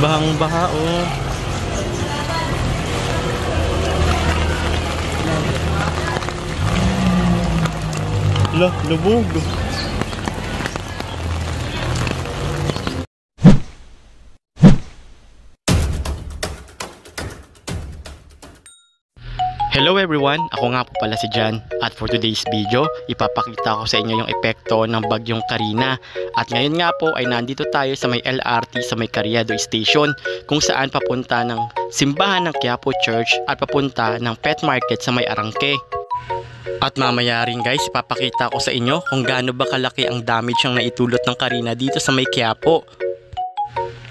Bahang-baha oh. Lah, lubog. Hello everyone, ako nga po pala si Jan at for today's video, ipapakita ko sa inyo yung epekto ng bagyong Karina. At ngayon nga po ay nandito tayo sa may LRT sa may Carriedo Station kung saan papunta ng simbahan ng Quiapo Church at papunta ng pet market sa may Arangke. At mamaya rin guys, ipapakita ko sa inyo kung gaano ba kalaki ang damage ang naitulot ng Karina dito sa may Quiapo.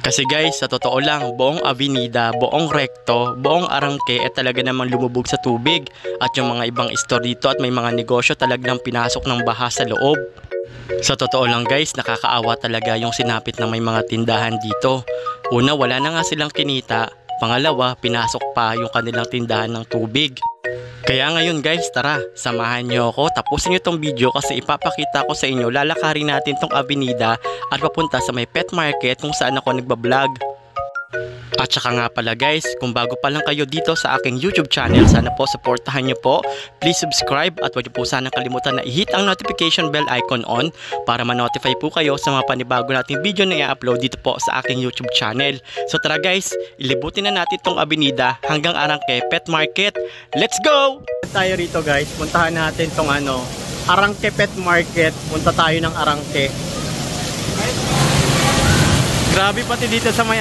Kasi guys, sa totoo lang, buong avenida, buong recto, buong Arangke talaga namang lumubog sa tubig. At yung mga ibang store dito at may mga negosyo talagang pinasok ng baha sa loob. Sa totoo lang guys, nakakaawa talaga yung sinapit ng may mga tindahan dito. Una, wala na nga silang kinita. Pangalawa, pinasok pa yung kanilang tindahan ng tubig. Kaya ngayon guys, tara, samahan nyo ako, tapusin nyo tong video kasi ipapakita ko sa inyo, lalakarin natin tong avenida at papunta sa may pet market kung saan ako nagbablog. At saka nga pala guys, kung bago pa lang kayo dito sa aking YouTube channel, sana po supportahan nyo po. Please subscribe at huwag nyo po sana kalimutan na i-hit ang notification bell icon on para ma-notify po kayo sa mga panibago nating video na i-upload dito po sa aking YouTube channel. So tara guys, ilibutin na natin tong avenida hanggang Arangke Pet Market. Let's go! Tayo rito guys, puntahan natin tong Arangke Pet Market. Punta tayo ng Arangke. Grabe pati dito sa may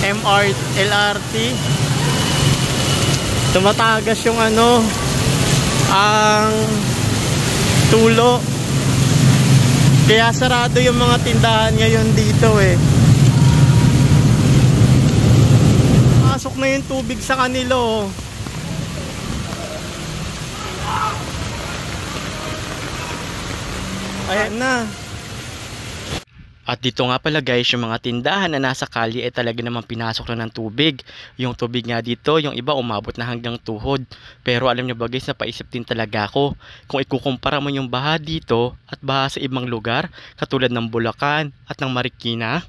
LRT. Tumatagas yung ang tulo. Kaya sarado yung mga tindahan ngayon dito eh. Pasok na yung tubig sa kanila oh. Ayan na. At dito nga pala guys, yung mga tindahan na nasa kalye ay talaga naman pinasok na ng tubig. Yung tubig nga dito, yung iba umabot na hanggang tuhod. Pero alam nyo ba guys, napaisip din talaga ako kung ikukumpara mo yung baha dito at baha sa ibang lugar katulad ng Bulacan at ng Marikina.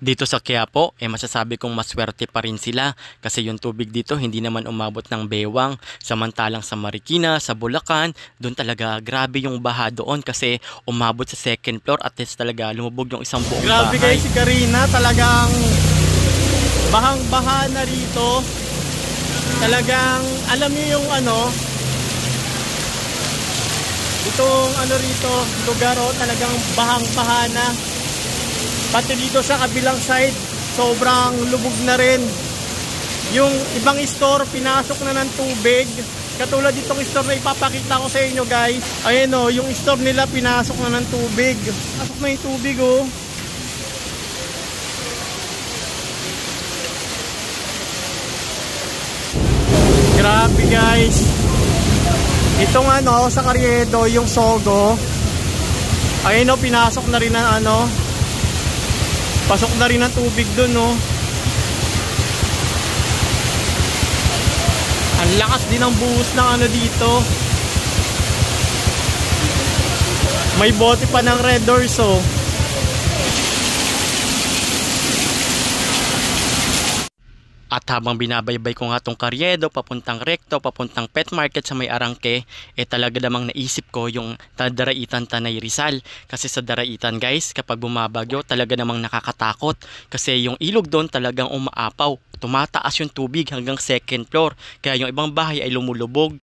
Dito sa Quiapo, masasabi kong maswerte pa rin sila kasi yung tubig dito hindi naman umabot ng bewang. Samantalang sa Marikina, sa Bulacan, doon talaga grabe yung baha doon kasi umabot sa second floor at least talaga lumubog yung isang buong grabe bahay. Guys, si Karina talagang bahang-baha na rito. Talagang alam niyo yung itong rito, lugar talagang bahang-baha na. Pati dito sa kabilang side, sobrang lubog na rin. Yung ibang store, pinasok na ng tubig. Katulad ditong store na ipapakita ko sa inyo guys. Ayan o, yung store nila pinasok na ng tubig. Pasok na yung tubig o. Grabe guys. Itong sa Carriedo, yung Sogo. Ayan o, pinasok na rin ang pasok na rin ang tubig dun oh. Ang lakas din ang buhos ng dito. May bote pa ng Red Doors oh. At habang binabaybay ko nga tong Carriedo, papuntang recto, papuntang pet market sa may Arangke, talaga namang naisip ko yung Daraitan Tanay Rizal. Kasi sa Daraitan guys, kapag bumabagyo, talaga namang nakakatakot. Kasi yung ilog doon talagang umaapaw. Tumataas yung tubig hanggang second floor. Kaya yung ibang bahay ay lumulubog.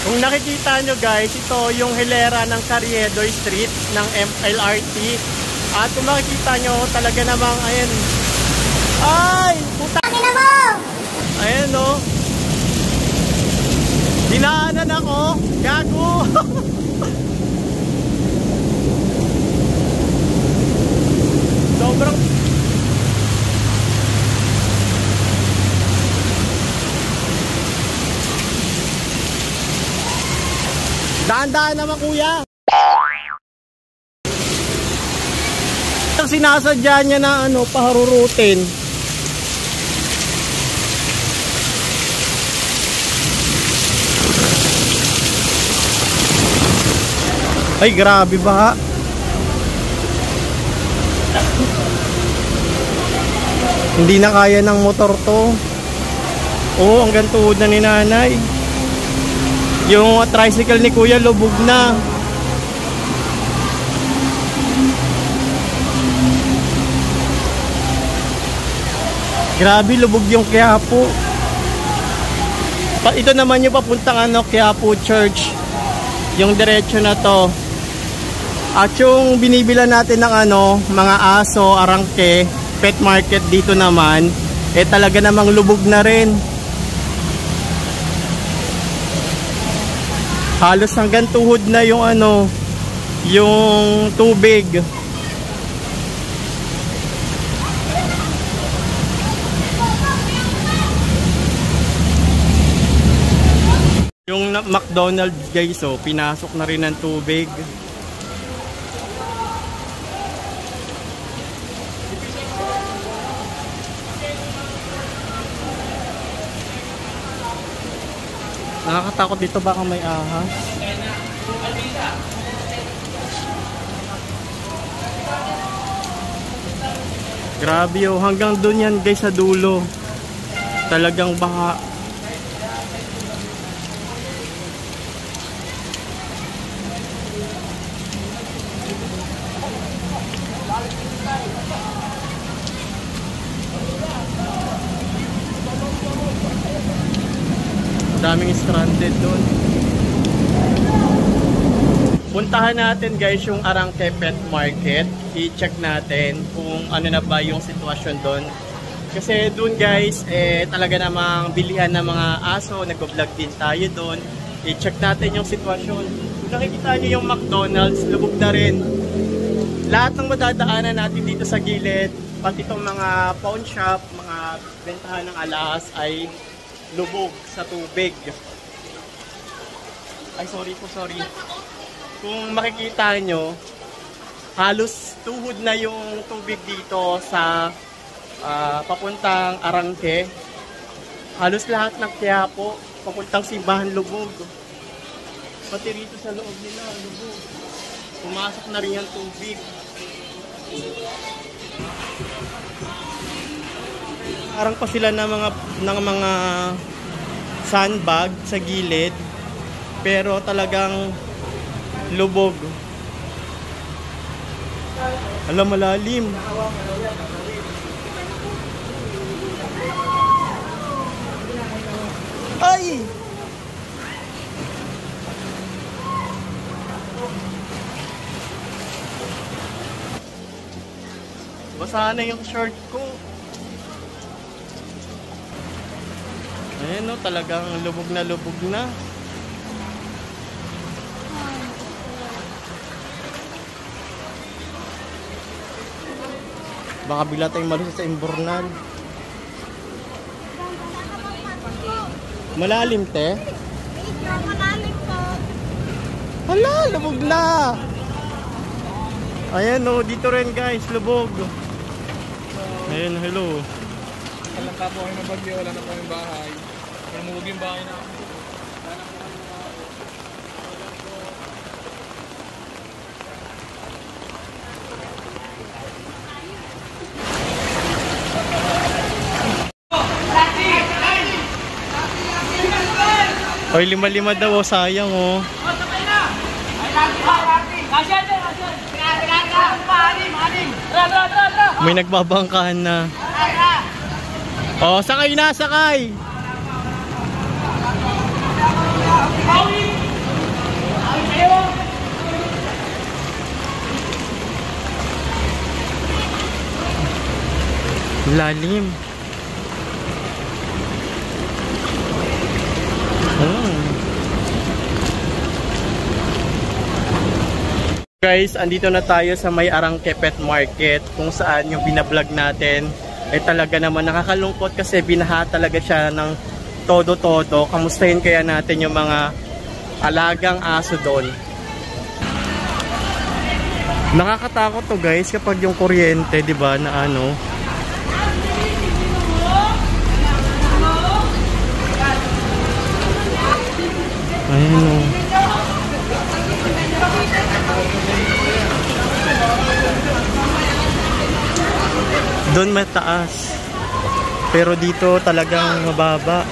Kung nakikita nyo guys, ito yung hilera ng Carriedo Street ng LRT. At kung makikita nyo, talaga namang ayan. Ay! Puta! Ayan o. Dinaanan ako. Gago. Sobrang daan-daan naman kuya. Sinasadya niya na paharurutin. Ay, grabe ba? Hindi na kaya ng motor to. Oo, hanggang tuhod na ni nanay. Yung tricycle ni kuya lubog na. Grabe, lubog yung Quiapo. Ito naman yung papuntang Quiapo Church. Yung diretso na to. At yung binibila natin ng mga aso, arangke, pet market dito naman, talaga namang lubog na rin. Halos hanggang tuhod na yung yung tubig. Yung McDonald's guys, pinasok na rin ng tubig. Nakakatakot dito, baka may ahas. Grabe hanggang doon yan guys sa dulo. Talagang baha. Daming stranded doon. Puntahan natin guys yung Arangke Pet Market. I-check natin kung ano na ba yung sitwasyon doon. Kasi doon guys, talaga namang bilihan ng mga aso. Nag-vlog din tayo doon. I-check natin yung sitwasyon. Kung nakikita nyo yung McDonald's, lubog na rin. Lahat ng madadaanan natin dito sa gilid, pati itong mga pawn shop, mga bentahan ng alahas ay lubog sa tubig. Ay, sorry. Kung makikita nyo, halos tuhod na yung tubig dito sa papuntang Arangke. Halos lahat ng Quiapo, papuntang simbahan lubog. Pati rito sa loob nila, lubog. Pumasok na rin yung tubig. Parang pa sila ng mga sandbag sa gilid, pero talagang lubog. Alam, malalim. Ay! Basa na yung shirt ko. Ayan talagang lubog na lubog na. Baka bigla tayong malusot sa imbornal. Malalim, te? Malalim po. Hala, lubog na. Ayan dito rin guys, lubog. Ayan, hello. Walang tapo kayo ng bagyo, wala na po yung bahay. Namulog yung bahay na. Oy, 5-5 daw, sayang May nagbabangkahan na. Sakay na, sakay. Lalim. Guys, andito na tayo sa may Arangke Pet Market, kung saan yung binablog natin ay talaga naman nakakalungkot kasi binaha talaga siya ng todo-todo. Kamustahin kaya natin yung mga alagang aso doon. Nakakatakot to guys kapag yung kuryente, di ba, na Ayan Doon mataas. Pero dito talagang mababa.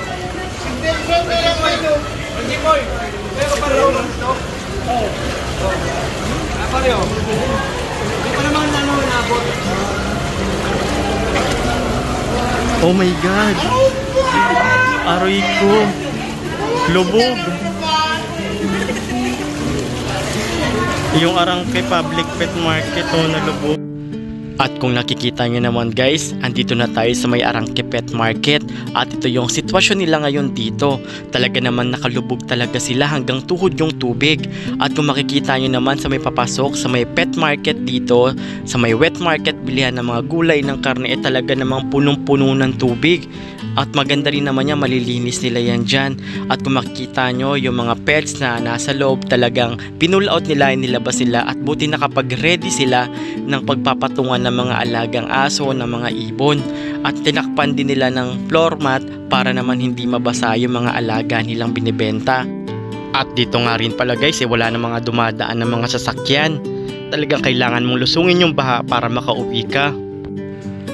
Oh my God! Aroy ko! Lubog! Yung Arangke Public Pet Market na lubog. At kung nakikita nyo naman guys, andito na tayo sa may Arangke Pet Market. At ito yung sitwasyon nila ngayon dito. Talaga naman nakalubog talaga sila hanggang tuhod yung tubig. At kung makikita nyo naman sa may papasok, sa may pet market dito, sa may wet market, bilihan ng mga gulay ng karne, talaga namang punong-puno ng tubig. At maganda rin naman yan, malilinis nila yan dyan. At kung makikita nyo, yung mga pets na nasa loob, talagang pinull out nila, nilabas sila. At buti nakapag-ready sila ng pagpapatungan ng mga alagang aso, ng mga ibon. At tinakpan din nila ng floor mat para naman hindi mabasa yung mga alaga nilang binibenta. At dito nga rin pala guys, wala na mga dumadaan ng mga sasakyan. Talagang kailangan mong lusungin yung baha para makauwi ka.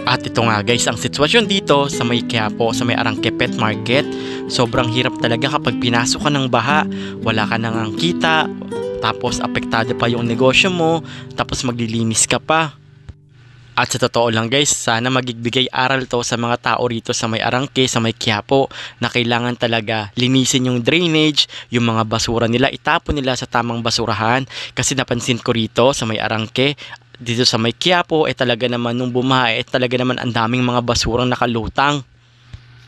At ito nga guys, ang sitwasyon dito sa may Quiapo, sa may Arangke Pet Market, sobrang hirap talaga kapag pinasok ka ng baha, wala ka nang kita, tapos apektado pa yung negosyo mo, tapos maglilinis ka pa. At sa totoo lang guys, sana magbigay aral to sa mga tao rito sa may Arangke, sa may Quiapo, na kailangan talaga linisin yung drainage, yung mga basura nila, itapon nila sa tamang basurahan. Kasi napansin ko rito sa may Arangke, dito sa may Quiapo, talaga naman nung bumaha, talaga naman ang daming mga basurang nakalutang.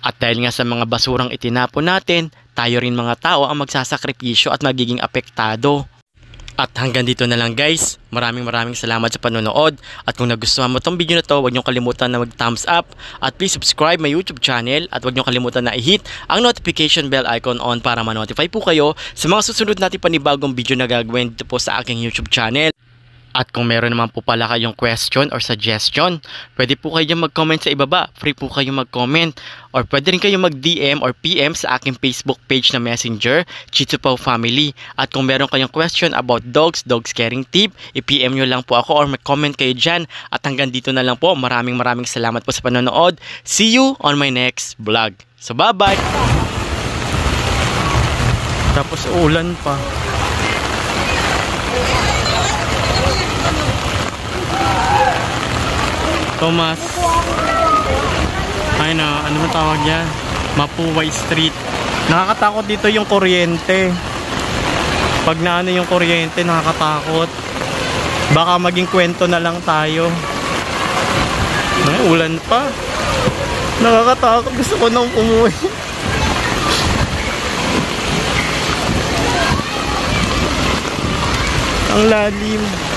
At dahil nga sa mga basurang itinapon natin, tayo rin mga tao ang magsasakripisyo at magiging apektado. At hanggang dito na lang guys, maraming salamat sa panonood. At kung nagustuhan mo tong video na to, huwag niyong kalimutan na mag-thumbs up. At please subscribe my YouTube channel. At huwag niyong kalimutan na i-hit ang notification bell icon on para ma-notify po kayo sa mga susunod natin panibagong video na gagawin dito po sa aking YouTube channel. At kung meron naman po pala kayong question or suggestion, pwede po kayong mag-comment sa ibaba. Free po kayong mag-comment. Or pwede rin kayong mag-DM or PM sa aking Facebook page na Messenger, Chitsupao Family. At kung meron kayong question about dogs caring tip, i-PM nyo lang po ako or mag-comment kayo dyan. At hanggang dito na lang po. Maraming salamat po sa panonood. See you on my next vlog. So bye-bye! Tapos ulan pa. Thomas. Ay na, ano ba tawag niya? Mapuway Street. Nakakatakot dito yung kuryente. Pag naano yung kuryente, nakakatakot. Baka maging kwento na lang tayo. Ay, ulan pa. Nakakatakot. Gusto ko nang umuwi. Ang lalim.